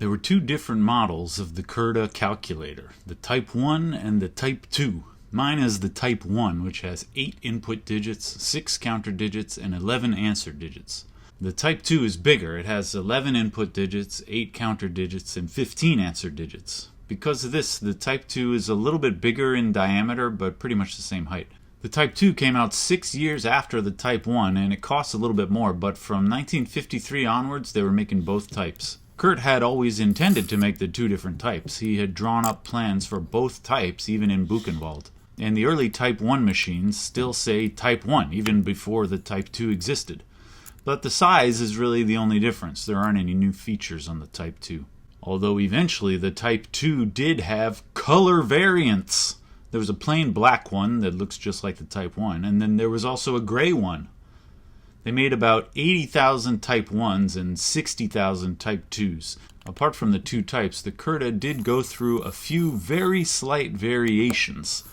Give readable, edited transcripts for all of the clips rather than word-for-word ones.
There were two different models of the Curta calculator, the Type I and the Type II. Mine is the Type I, which has 8 input digits, 6 counter digits, and 11 answer digits. The Type II is bigger. It has 11 input digits, 8 counter digits, and 15 answer digits. Because of this, the Type II is a little bit bigger in diameter, but pretty much the same height. The Type II came out 6 years after the Type I, and it costs a little bit more, but from 1953 onwards, they were making both types. Kurt had always intended to make the two different types. He had drawn up plans for both types, even in Buchenwald. And the early Type I machines still say Type I, even before the Type II existed. But the size is really the only difference. There aren't any new features on the Type II. Although eventually the Type II did have color variants. There was a plain black one that looks just like the Type I, and then there was also a gray one. They made about 80,000 Type Is and 60,000 Type IIs. Apart from the two types, the Curta did go through a few very slight variations.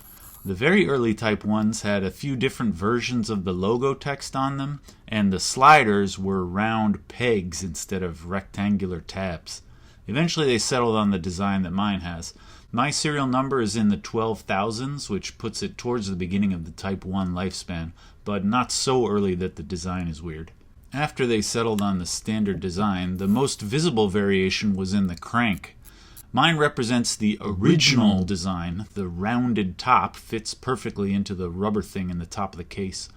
The very early Type Is had a few different versions of the logo text on them, and the sliders were round pegs instead of rectangular tabs. Eventually they settled on the design that mine has. My serial number is in the 12,000s, which puts it towards the beginning of the Type I lifespan, but not so early that the design is weird. After they settled on the standard design, the most visible variation was in the crank. Mine represents the original design. The rounded top fits perfectly into the rubber thing in the top of the case.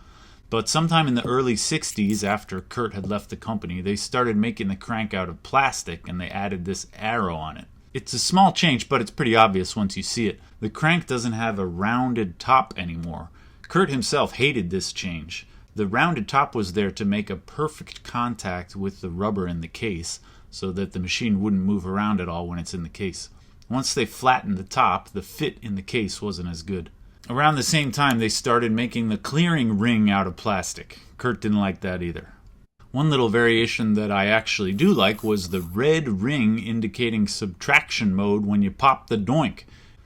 But sometime in the early 60s, after Kurt had left the company, they started making the crank out of plastic, and they added this arrow on it. It's a small change, but it's pretty obvious once you see it. The crank doesn't have a rounded top anymore. Kurt himself hated this change. The rounded top was there to make a perfect contact with the rubber in the case, so that the machine wouldn't move around at all when it's in the case. Once they flattened the top, the fit in the case wasn't as good. Around the same time, they started making the clearing ring out of plastic. Kurt didn't like that either. One little variation that I actually do like was the red ring indicating subtraction mode when you pop the doink.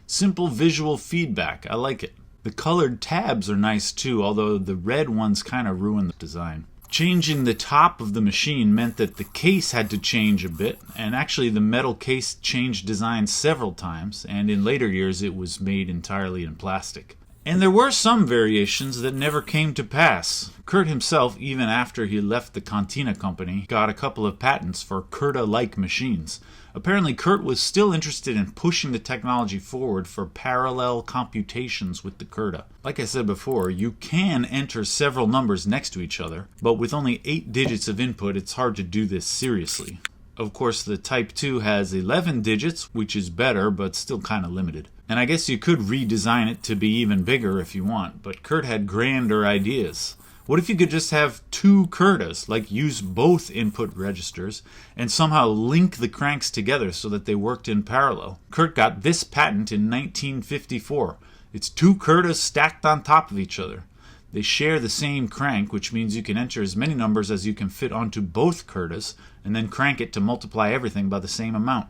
Simple visual feedback. I like it. The colored tabs are nice too, although the red ones kind of ruin the design. Changing the top of the machine meant that the case had to change a bit, and actually the metal case changed design several times, and in later years it was made entirely in plastic. And there were some variations that never came to pass. Kurt himself, even after he left the Cantina company, got a couple of patents for Curta-like machines. Apparently Kurt was still interested in pushing the technology forward for parallel computations with the Curta. Like I said before, you can enter several numbers next to each other, but with only 8 digits of input, it's hard to do this seriously. Of course, the Type II has 11 digits, which is better, but still kind of limited. And I guess you could redesign it to be even bigger if you want, but Kurt had grander ideas. What if you could just have 2 Curtas, like use both input registers, and somehow link the cranks together so that they worked in parallel? Kurt got this patent in 1954. It's 2 Curtas stacked on top of each other. They share the same crank, which means you can enter as many numbers as you can fit onto both Curtas, and then crank it to multiply everything by the same amount.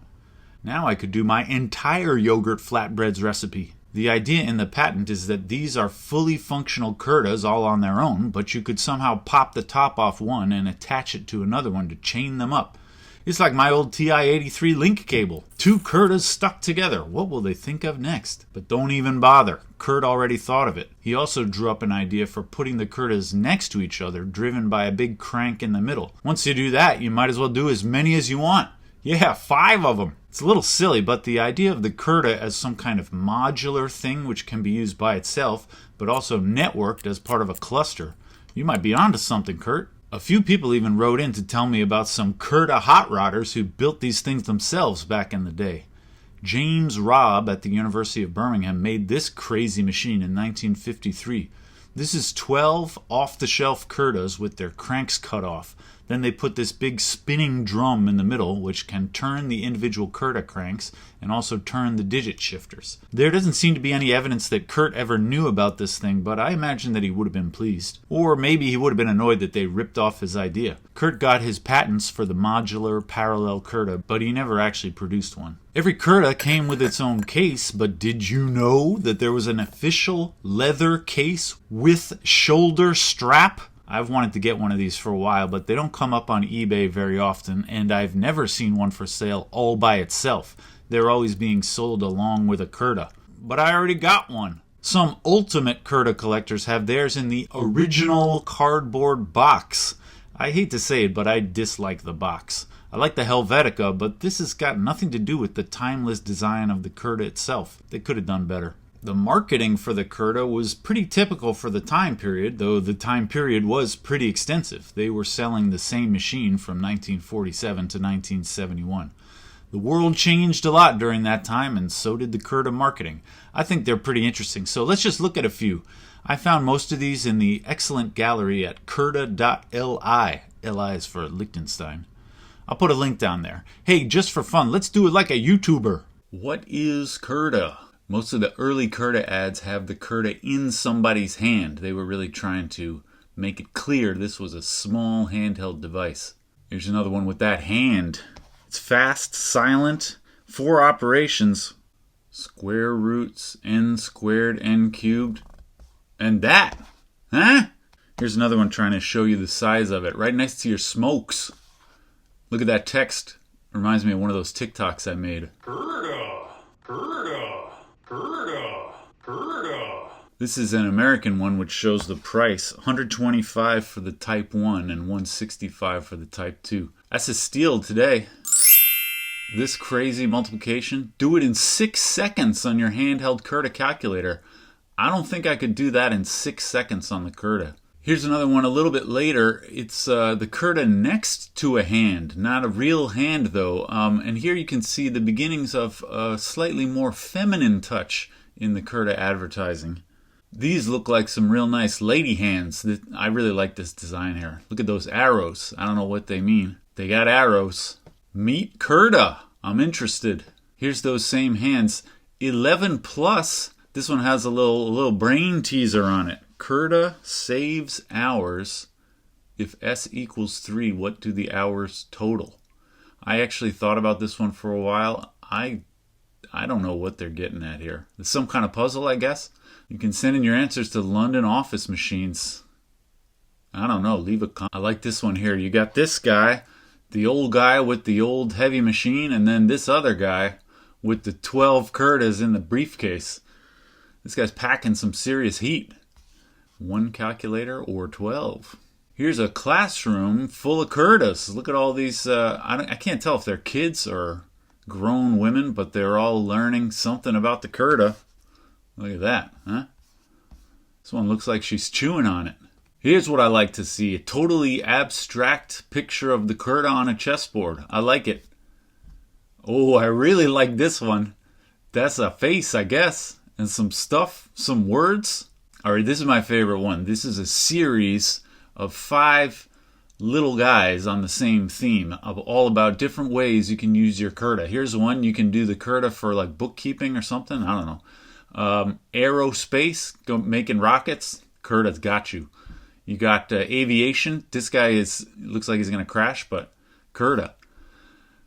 Now I could do my entire yogurt flatbreads recipe. The idea in the patent is that these are fully functional Curtas all on their own, but you could somehow pop the top off one and attach it to another one to chain them up. It's like my old TI-83 link cable. 2 Curtas stuck together. What will they think of next? But don't even bother. Kurt already thought of it. He also drew up an idea for putting the Curtas next to each other, driven by a big crank in the middle. Once you do that, you might as well do as many as you want. Yeah, 5 of them. It's a little silly, but the idea of the Curta as some kind of modular thing which can be used by itself, but also networked as part of a cluster. You might be onto something, Kurt. A few people even wrote in to tell me about some Curta hot rodders who built these things themselves back in the day. James Robb at the University of Birmingham made this crazy machine in 1953. This is 12 off-the-shelf Curtas with their cranks cut off. Then they put this big spinning drum in the middle, which can turn the individual Curta cranks and also turn the digit shifters. There doesn't seem to be any evidence that Kurt ever knew about this thing, but I imagine that he would have been pleased. Or maybe he would have been annoyed that they ripped off his idea. Kurt got his patents for the modular parallel Curta, but he never actually produced one. Every Curta came with its own case, but did you know that there was an official leather case with shoulder strap? I've wanted to get one of these for a while, but they don't come up on eBay very often, and I've never seen one for sale all by itself. They're always being sold along with a Curta. But I already got one. Some ultimate Curta collectors have theirs in the original cardboard box. I hate to say it, but I dislike the box. I like the Helvetica, but this has got nothing to do with the timeless design of the Curta itself. They could have done better. The marketing for the Curta was pretty typical for the time period, though the time period was pretty extensive. They were selling the same machine from 1947 to 1971. The world changed a lot during that time, and so did the Curta marketing. I think they're pretty interesting, so let's just look at a few. I found most of these in the excellent gallery at curta.li. LI is for Liechtenstein. I'll put a link down there. Hey, just for fun, let's do it like a YouTuber. What is Curta? Most of the early Curta ads have the Curta in somebody's hand. They were really trying to make it clear this was a small handheld device. Here's another one with that hand. It's fast, silent, 4 operations. Square roots, n squared, n cubed. And that. Huh? Here's another one trying to show you the size of it. Right next to your smokes. Look at that text. Reminds me of one of those TikToks I made. Curta. Curta. Curta. Curta. This is an American one which shows the price. $125 for the Type I and $165 for the Type II. That's a steal today. This crazy multiplication, do it in 6 seconds on your handheld Curta calculator. I don't think I could do that in 6 seconds on the Curta. Here's another one a little bit later. It's the Curta next to a hand, not a real hand though. And here you can see the beginnings of a slightly more feminine touch in the Curta advertising. These look like some real nice lady hands. I really like this design here. Look at those arrows. I don't know what they mean. They got arrows. Meet Curta. I'm interested. Here's those same hands. 11 plus. This one has a little brain teaser on it. Curta saves hours. If S equals 3, what do the hours total? I actually thought about this one for a while. I don't know what they're getting at here. It's some kind of puzzle, I guess. You can send in your answers to London office machines. I don't know. Leave a comment. I like this one here. You got this guy, the old guy with the old heavy machine, and then this other guy with the 12 Curtas in the briefcase. This guy's packing some serious heat. 1 calculator or 12. Here's a classroom full of Curtas. Look at all these. I can't tell if they're kids or grown women, but they're all learning something about the Curta. Look at that, huh? This one looks like she's chewing on it. Here's what I like to see. A totally abstract picture of the Curta on a chessboard. I like it. Oh, I really like this one. That's a face, I guess. And some stuff, some words. All right, this is my favorite one. This is a series of 5 little guys on the same theme, of all about different ways you can use your Curta. Here's one. You can do the Curta for like bookkeeping or something. I don't know. Aerospace, making rockets. Curta's got you. You got aviation. This guy looks like he's going to crash, but Curta.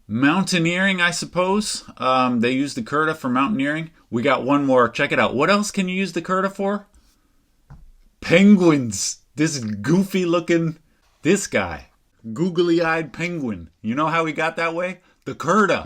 Mountaineering, I suppose. They use the Curta for mountaineering. We got one more. Check it out. What else can you use the Curta for? Penguins. This goofy looking, this guy. Googly-eyed penguin. You know how he got that way? The Curta.